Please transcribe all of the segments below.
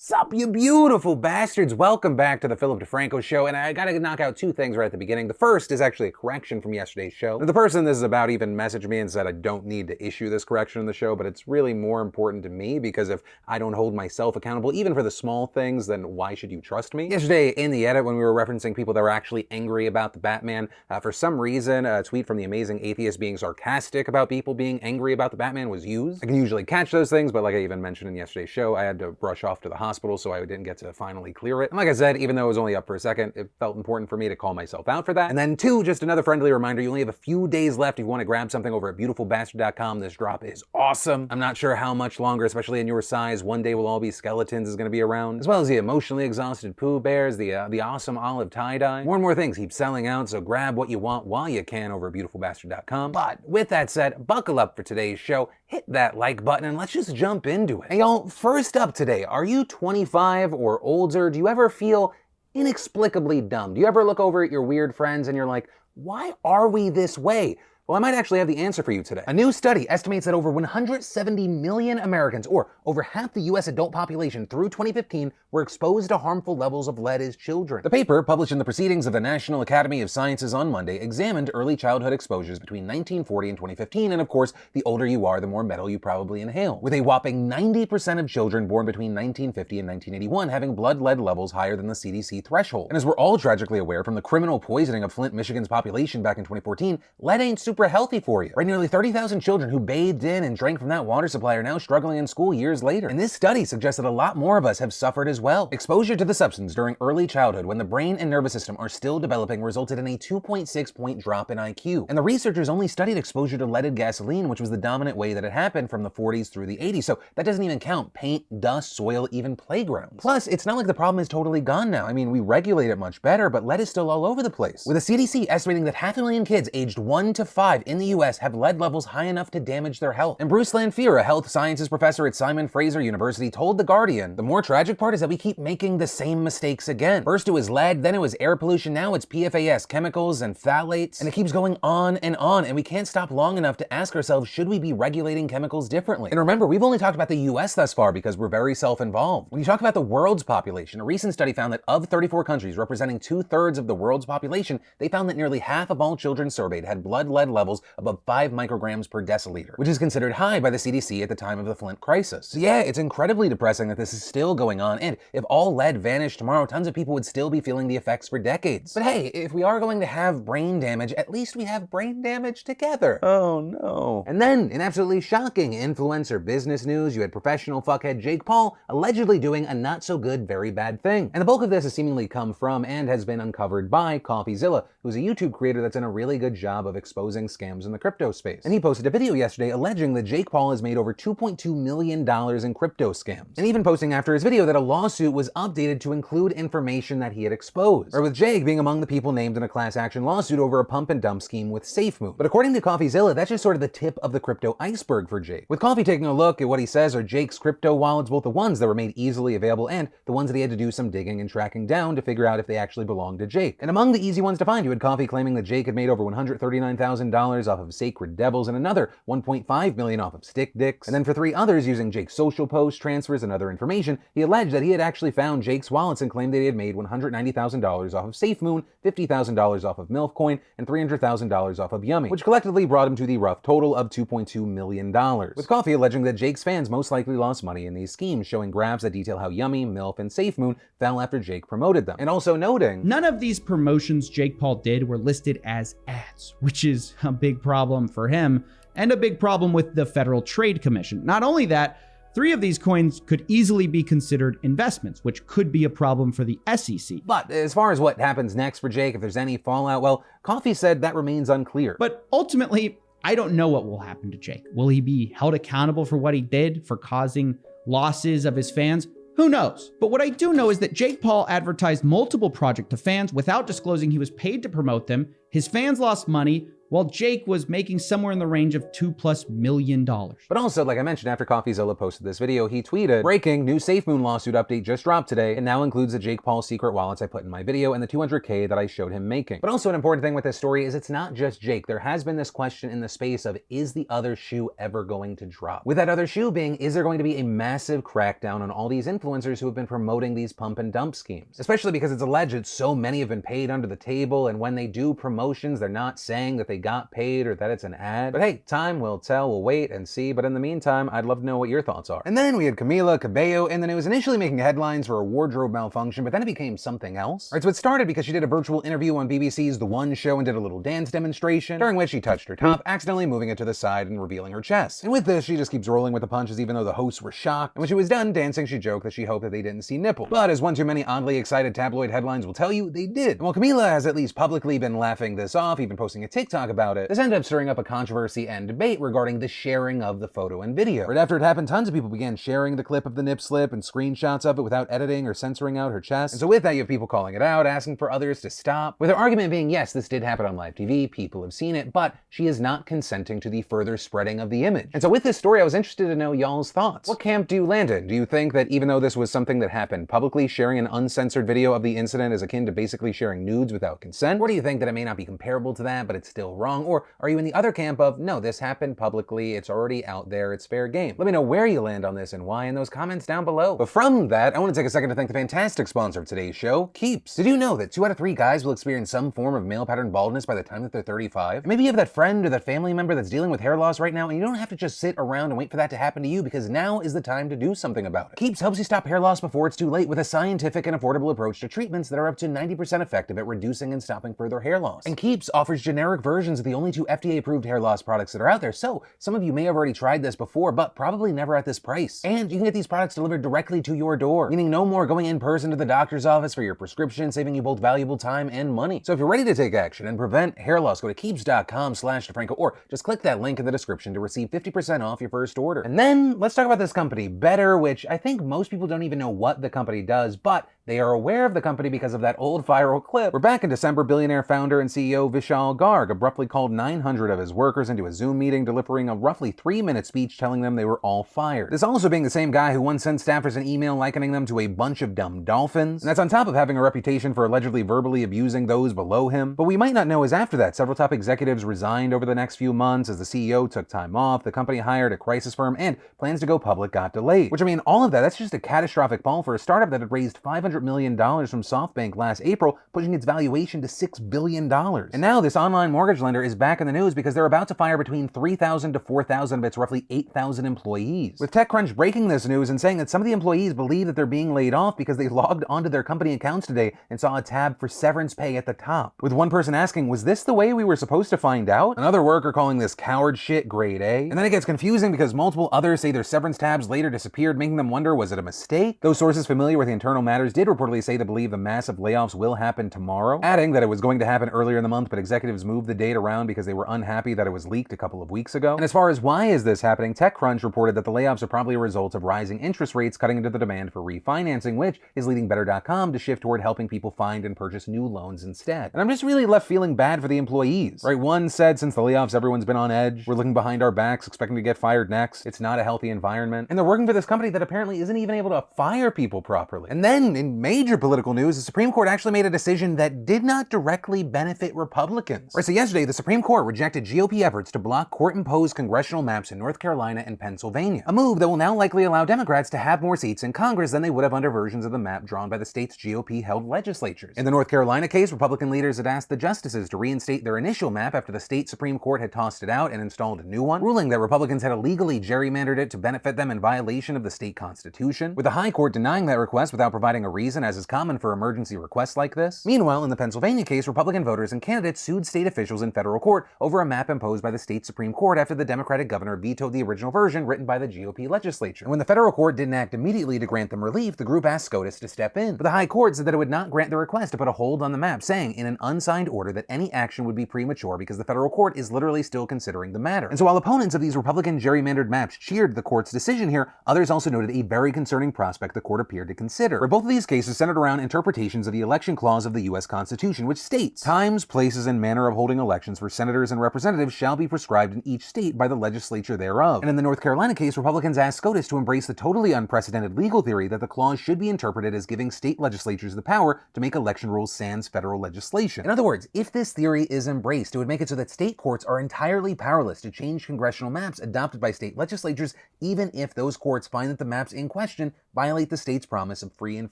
Sup, you beautiful bastards! Welcome back to the Philip DeFranco Show, and I gotta knock out two things right at the beginning. The first is actually a correction from yesterday's show. The person this is about even messaged me and said I don't need to issue this correction in the show, but it's really more important to me because if I don't hold myself accountable, even for the small things, then why should you trust me? Yesterday in the edit, when we were referencing people that were actually angry about the Batman, for some reason, a tweet from the Amazing Atheist being sarcastic about people being angry about the Batman was used. I can usually catch those things, but like I even mentioned in yesterday's show, I had to rush off to the hospital, so I didn't get to finally clear it. And like I said, even though it was only up for a second, it felt important for me to call myself out for that. And then two, just another friendly reminder, you only have a few days left if you want to grab something over at beautifulbastard.com. This drop is awesome. I'm not sure how much longer, especially in your size. One day we'll all be skeletons is going to be around, as well as the emotionally exhausted Pooh Bears, the awesome olive tie-dye. More and more things keep selling out, so grab what you want while you can over at beautifulbastard.com. But with that said, buckle up for today's show, hit that like button, and let's just jump into it. Hey y'all, first up today, are you 25 or older? Do you ever feel inexplicably dumb? Do you ever look over at your weird friends and you're like, why are we this way? Well, I might actually have the answer for you today. A new study estimates that over 170 million Americans, or over half the US adult population through 2015, were exposed to harmful levels of lead as children. The paper, published in the Proceedings of the National Academy of Sciences on Monday, examined early childhood exposures between 1940 and 2015, and of course, the older you are, the more metal you probably inhale. With a whopping 90% of children born between 1950 and 1981 having blood lead levels higher than the CDC threshold. And as we're all tragically aware from the criminal poisoning of Flint, Michigan's population back in 2014, lead ain't super healthy for you. Right, nearly 30,000 children who bathed in and drank from that water supply are now struggling in school years later. And this study suggests that a lot more of us have suffered as well. Exposure to the substance during early childhood when the brain and nervous system are still developing resulted in a 2.6 point drop in IQ. And the researchers only studied exposure to leaded gasoline, which was the dominant way that it happened from the 40s through the 80s. So that doesn't even count paint, dust, soil, even playgrounds. Plus, it's not like the problem is totally gone now. I mean, we regulate it much better, but lead is still all over the place. With the CDC estimating that 500,000 kids aged 1 to 5 in the US have lead levels high enough to damage their health. And Bruce Lanphier, a health sciences professor at Simon Fraser University, told The Guardian, the more tragic part is that we keep making the same mistakes again. First it was lead, then it was air pollution, now it's PFAS, chemicals and phthalates, and it keeps going on, and we can't stop long enough to ask ourselves, should we be regulating chemicals differently? And remember, we've only talked about the US thus far because we're very self-involved. When you talk about the world's population, a recent study found that of 34 countries representing 2/3 of the world's population, they found that nearly half of all children surveyed had blood lead levels above 5 micrograms per deciliter, which is considered high by the CDC at the time of the Flint crisis. So yeah, it's incredibly depressing that this is still going on, and if all lead vanished tomorrow, tons of people would still be feeling the effects for decades. But hey, if we are going to have brain damage, at least we have brain damage together. Oh no. And then, in absolutely shocking influencer business news, you had professional fuckhead Jake Paul allegedly doing a not so good, very bad thing. And the bulk of this has seemingly come from and has been uncovered by CoffeeZilla, who's a YouTube creator that's done a really good job of exposing scams in the crypto space. And he posted a video yesterday alleging that Jake Paul has made over $2.2 million in crypto scams. And even posting after his video that a lawsuit was updated to include information that he had exposed. Or with Jake being among the people named in a class action lawsuit over a pump and dump scheme with SafeMoon. But according to CoffeeZilla, that's just sort of the tip of the crypto iceberg for Jake. With Coffee taking a look at what he says are Jake's crypto wallets, both the ones that were made easily available and the ones that he had to do some digging and tracking down to figure out if they actually belonged to Jake. And among the easy ones to find, you had Coffee claiming that Jake had made over $139,000 off of Sacred Devils and another $1.5 million off of Stick Dicks. And then for 3 others, using Jake's social posts, transfers, and other information, he alleged that he had actually found Jake's wallets and claimed that he had made $190,000 off of SafeMoon, $50,000 off of MilfCoin, and $300,000 off of Yummy, which collectively brought him to the rough total of $2.2 million. With Coffee alleging that Jake's fans most likely lost money in these schemes, showing graphs that detail how Yummy, Milf, and SafeMoon fell after Jake promoted them. And also noting, none of these promotions Jake Paul did were listed as ads, which is a big problem for him and a big problem with the Federal Trade Commission. Not only that, 3 of these coins could easily be considered investments, which could be a problem for the SEC. But as far as what happens next for Jake, if there's any fallout, well, Coffee said that remains unclear. But ultimately, I don't know what will happen to Jake. Will he be held accountable for what he did, for causing losses of his fans? Who knows? But what I do know is that Jake Paul advertised multiple projects to fans without disclosing he was paid to promote them. His fans lost money, while Jake was making somewhere in the range of $2+ million. But also, like I mentioned, after CoffeeZilla posted this video, he tweeted, "Breaking, new SafeMoon lawsuit update just dropped today. It now includes the Jake Paul secret wallets I put in my video and the $200K that I showed him making." But also an important thing with this story is it's not just Jake. There has been this question in the space of, is the other shoe ever going to drop? With that other shoe being, is there going to be a massive crackdown on all these influencers who have been promoting these pump and dump schemes? Especially because it's alleged so many have been paid under the table, and when they do promotions, they're not saying that they got paid or that it's an ad. But hey, time will tell, we'll wait and see. But in the meantime, I'd love to know what your thoughts are. And then we had Camila Cabello in the news, initially making headlines for a wardrobe malfunction, but then it became something else. All right, so it started because she did a virtual interview on BBC's The One Show and did a little dance demonstration, during which she touched her top, accidentally moving it to the side and revealing her chest. And with this, she just keeps rolling with the punches even though the hosts were shocked. And when she was done dancing, she joked that she hoped that they didn't see nipple. But as one too many oddly excited tabloid headlines will tell you, they did. And while Camila has at least publicly been laughing this off, even posting a TikTok about it, this ended up stirring up a controversy and debate regarding the sharing of the photo and video. Right after it happened, tons of people began sharing the clip of the nip slip and screenshots of it without editing or censoring out her chest. And so with that, you have people calling it out, asking for others to stop, with her argument being, yes, this did happen on live TV, people have seen it, but she is not consenting to the further spreading of the image. And so with this story, I was interested to know y'all's thoughts. What camp do you land in? Do you think that even though this was something that happened publicly, sharing an uncensored video of the incident is akin to basically sharing nudes without consent? Or do you think that it may not be comparable to that, but it's still wrong? Or are you in the other camp of, no, this happened publicly, it's already out there, it's fair game? Let me know where you land on this and why in those comments down below. But from that, I want to take a second to thank the fantastic sponsor of today's show, Keeps. Did you know that 2 out of 3 guys will experience some form of male pattern baldness by the time that they're 35? And maybe you have that friend or that family member that's dealing with hair loss right now, and you don't have to just sit around and wait for that to happen to you, because now is the time to do something about it. Keeps helps you stop hair loss before it's too late with a scientific and affordable approach to treatments that are up to 90% effective at reducing and stopping further hair loss. And Keeps offers generic versions of the only 2 FDA-approved hair loss products that are out there, so some of you may have already tried this before, but probably never at this price. And you can get these products delivered directly to your door, meaning no more going in person to the doctor's office for your prescription, saving you both valuable time and money. So if you're ready to take action and prevent hair loss, go to keeps.com/DeFranco, or just click that link in the description to receive 50% off your first order. And then let's talk about this company, Better, which I think most people don't even know what the company does, but they are aware of the company because of that old viral clip where back in December, billionaire founder and CEO Vishal Garg abruptly called 900 of his workers into a Zoom meeting, delivering a roughly 3-minute speech telling them they were all fired. This also being the same guy who once sent staffers an email likening them to a bunch of dumb dolphins. And that's on top of having a reputation for allegedly verbally abusing those below him. But what we might not know is after that, several top executives resigned over the next few months as the CEO took time off, the company hired a crisis firm, and plans to go public got delayed. Which, I mean, all of that's just a catastrophic fall for a startup that had raised $500 million from SoftBank last April, pushing its valuation to $6 billion. And now this online mortgage lender is back in the news because they're about to fire between 3,000 to 4,000 of its roughly 8,000 employees. With TechCrunch breaking this news and saying that some of the employees believe that they're being laid off because they logged onto their company accounts today and saw a tab for severance pay at the top. With one person asking, was this the way we were supposed to find out? Another worker calling this coward shit grade A. And then it gets confusing because multiple others say their severance tabs later disappeared, making them wonder, was it a mistake? Those sources familiar with the internal matters did reportedly say to believe the massive layoffs will happen tomorrow, adding that it was going to happen earlier in the month, but executives moved the date around because they were unhappy that it was leaked a couple of weeks ago. And as far as why is this happening, TechCrunch reported that the layoffs are probably a result of rising interest rates cutting into the demand for refinancing, which is leading Better.com to shift toward helping people find and purchase new loans instead. And I'm just really left feeling bad for the employees, right? One said since the layoffs, everyone's been on edge. We're looking behind our backs, expecting to get fired next. It's not a healthy environment. And they're working for this company that apparently isn't even able to fire people properly. And then in major political news, the Supreme Court actually made a decision that did not directly benefit Republicans. Right, so yesterday, the Supreme Court rejected GOP efforts to block court-imposed congressional maps in North Carolina and Pennsylvania, a move that will now likely allow Democrats to have more seats in Congress than they would have under versions of the map drawn by the state's GOP-held legislatures. In the North Carolina case, Republican leaders had asked the justices to reinstate their initial map after the state Supreme Court had tossed it out and installed a new one, ruling that Republicans had illegally gerrymandered it to benefit them in violation of the state constitution, with the High Court denying that request without providing a reason, as is common for emergency requests like this. Meanwhile, in the Pennsylvania case, Republican voters and candidates sued state officials in federal court over a map imposed by the state Supreme Court after the Democratic governor vetoed the original version written by the GOP legislature. And when the federal court didn't act immediately to grant them relief, the group asked SCOTUS to step in. But the High Court said that it would not grant the request to put a hold on the map, saying in an unsigned order that any action would be premature because the federal court is literally still considering the matter. And so while opponents of these Republican gerrymandered maps cheered the court's decision here, others also noted a very concerning prospect the court appeared to consider, where both of these case is centered around interpretations of the election clause of the U.S. Constitution, which states, times, places, and manner of holding elections for senators and representatives shall be prescribed in each state by the legislature thereof. And in the North Carolina case, Republicans asked SCOTUS to embrace the totally unprecedented legal theory that the clause should be interpreted as giving state legislatures the power to make election rules sans federal legislation. In other words, if this theory is embraced, it would make it so that state courts are entirely powerless to change congressional maps adopted by state legislatures, even if those courts find that the maps in question violate the state's promise of free and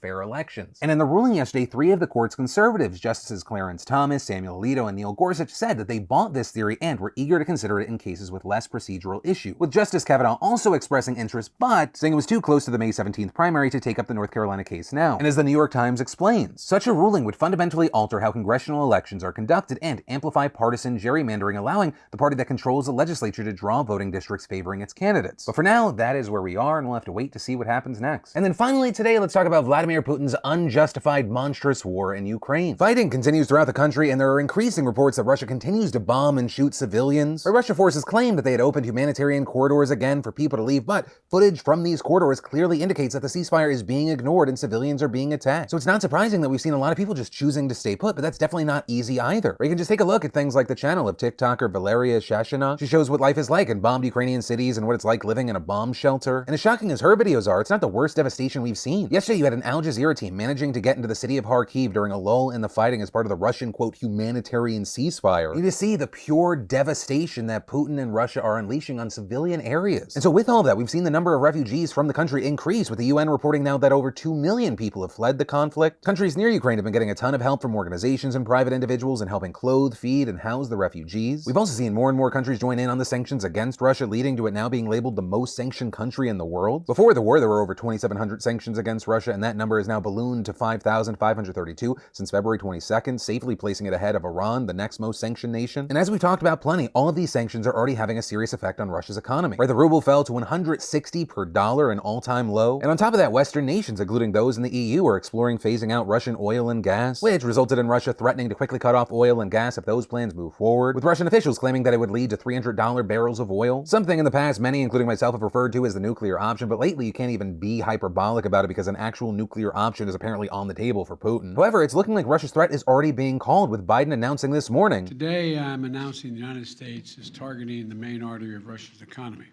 fair elections. And in the ruling yesterday, 3 of the court's conservatives, Justices Clarence Thomas, Samuel Alito, and Neil Gorsuch, said that they bought this theory and were eager to consider it in cases with less procedural issue, with Justice Kavanaugh also expressing interest, but saying it was too close to the May 17th primary to take up the North Carolina case now. And as the New York Times explains, such a ruling would fundamentally alter how congressional elections are conducted and amplify partisan gerrymandering, allowing the party that controls the legislature to draw voting districts favoring its candidates. But for now, that is where we are, and we'll have to wait to see what happens next. And then finally today, let's talk about Vladimir Putin's unjustified monstrous war in Ukraine. Fighting continues throughout the country, and there are increasing reports that Russia continues to bomb and shoot civilians. Russia forces claimed that they had opened humanitarian corridors again for people to leave, but footage from these corridors clearly indicates that the ceasefire is being ignored and civilians are being attacked. So it's not surprising that we've seen a lot of people just choosing to stay put, but that's definitely not easy either. Or you can just take a look at things like the channel of TikToker Valeria Shashina. She shows what life is like in bombed Ukrainian cities and what it's like living in a bomb shelter. And as shocking as her videos are, it's not the worst devastation we've seen. Yesterday, you had an Al Jazeera team managing to get into the city of Kharkiv during a lull in the fighting as part of the Russian, quote, humanitarian ceasefire. You need to see the pure devastation that Putin and Russia are unleashing on civilian areas. And so with all of that, we've seen the number of refugees from the country increase, with the UN reporting now that over 2 million people have fled the conflict. Countries near Ukraine have been getting a ton of help from organizations and private individuals in helping clothe, feed, and house the refugees. We've also seen more and more countries join in on the sanctions against Russia, leading to it now being labeled the most sanctioned country in the world. Before the war, there were over 2,700 sanctions against Russia, and that number is now ballooned to 5,532 since February 22nd, safely placing it ahead of Iran, the next most sanctioned nation. And as we've talked about plenty, all of these sanctions are already having a serious effect on Russia's economy, where the ruble fell to 160 per dollar, an all-time low. And on top of that, Western nations, including those in the EU, are exploring phasing out Russian oil and gas, which resulted in Russia threatening to quickly cut off oil and gas if those plans move forward, with Russian officials claiming that it would lead to $300 barrels of oil, something in the past many, including myself, have referred to as the nuclear option, but lately you can't even be hyperbolic about it because an actual nuclear option is apparently on the table for Putin. However, it's looking like Russia's threat is already being called, with Biden announcing this morning, "Today I'm announcing the United States is targeting the main artery of Russia's economy.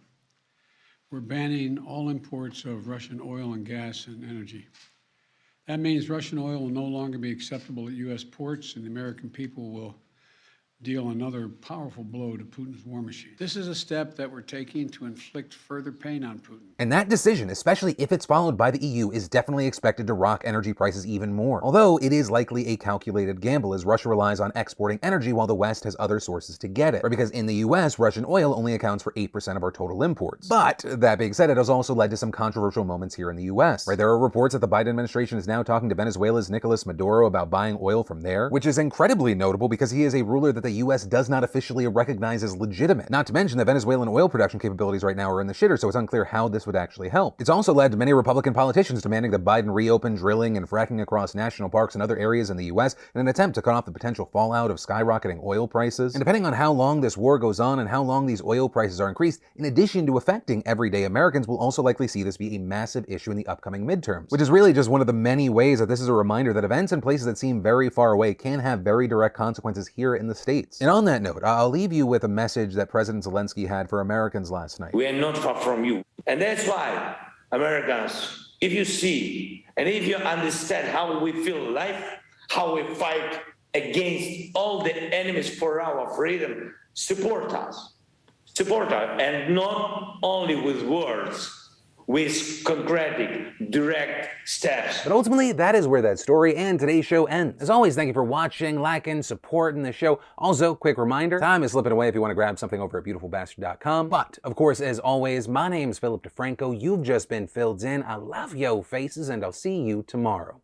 We're banning all imports of Russian oil and gas and energy. That means Russian oil will no longer be acceptable at U.S. ports, and the American people will deal another powerful blow to Putin's war machine. This is a step that we're taking to inflict further pain on Putin." And that decision, especially if it's followed by the EU, is definitely expected to rock energy prices even more. Although it is likely a calculated gamble, as Russia relies on exporting energy while the West has other sources to get it. Or because in the US, Russian oil only accounts for 8% of our total imports. But that being said, it has also led to some controversial moments here in the US. Right, there are reports that the Biden administration is now talking to Venezuela's Nicolas Maduro about buying oil from there, which is incredibly notable because he is a ruler that the US does not officially recognize as legitimate. Not to mention that Venezuelan oil production capabilities right now are in the shitter, so it's unclear how this would actually help. It's also led to many Republican politicians demanding that Biden reopen drilling and fracking across national parks and other areas in the US in an attempt to cut off the potential fallout of skyrocketing oil prices. And depending on how long this war goes on and how long these oil prices are increased, in addition to affecting everyday Americans, we'll also likely see this be a massive issue in the upcoming midterms, which is really just one of the many ways that this is a reminder that events in places that seem very far away can have very direct consequences here in the States. And on that note, I'll leave you with a message that President Zelensky had for Americans last night. "We are not far from you. And that's why, Americans, if you see and if you understand how we feel life, how we fight against all the enemies for our freedom, support us. Support us, and not only with words, with concrete, direct steps." But ultimately, that is where that story and today's show ends. As always, thank you for watching, liking, supporting the show. Also, quick reminder, time is slipping away if you want to grab something over at beautifulbastard.com. But, of course, as always, my name's Philip DeFranco. You've just been filled in. I love yo faces, and I'll see you tomorrow.